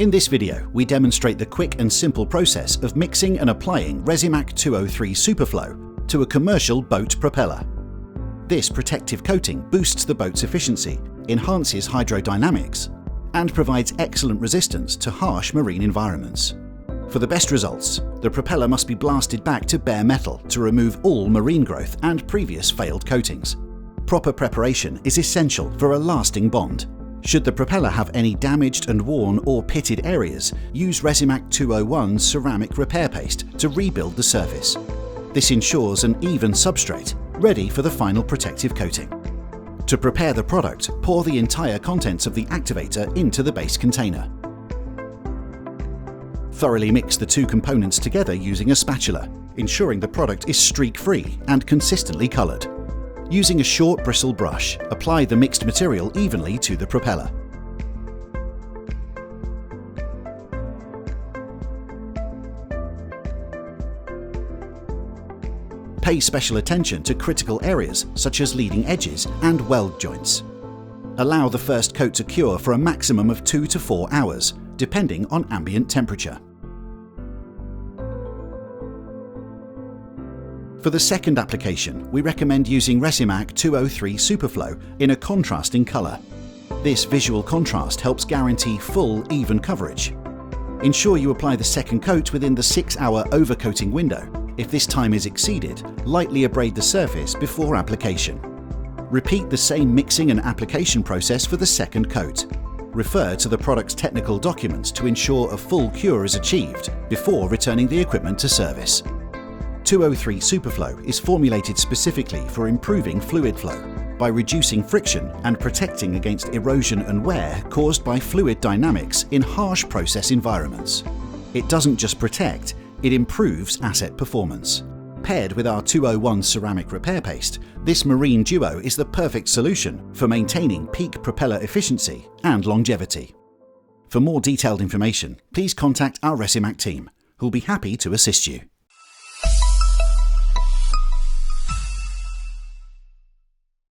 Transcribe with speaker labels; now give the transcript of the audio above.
Speaker 1: In this video, we demonstrate the quick and simple process of mixing and applying Resimac 203 Superflow to a commercial boat propeller. This protective coating boosts the boat's efficiency, enhances hydrodynamics, and provides excellent resistance to harsh marine environments. For the best results, the propeller must be blasted back to bare metal to remove all marine growth and previous failed coatings. Proper preparation is essential for a lasting bond. Should the propeller have any damaged and worn or pitted areas, use Resimac 201 ceramic repair paste to rebuild the surface. This ensures an even substrate, ready for the final protective coating. To prepare the product, pour the entire contents of the activator into the base container. Thoroughly mix the two components together using a spatula, ensuring the product is streak-free and consistently coloured. Using a short bristle brush, apply the mixed material evenly to the propeller. Pay special attention to critical areas such as leading edges and weld joints. Allow the first coat to cure for a maximum of 2 to 4 hours, depending on ambient temperature. For the second application, we recommend using Resimac 203 Superflow in a contrasting colour. This visual contrast helps guarantee full, even coverage. Ensure you apply the second coat within the 6-hour overcoating window. If this time is exceeded, lightly abrade the surface before application. Repeat the same mixing and application process for the second coat. Refer to the product's technical documents to ensure a full cure is achieved before returning the equipment to service. 203 Superflow is formulated specifically for improving fluid flow by reducing friction and protecting against erosion and wear caused by fluid dynamics in harsh process environments. It doesn't just protect, it improves asset performance. Paired with our 201 ceramic repair paste, this marine duo is the perfect solution for maintaining peak propeller efficiency and longevity. For more detailed information, please contact our Resimac team, who'll be happy to assist you.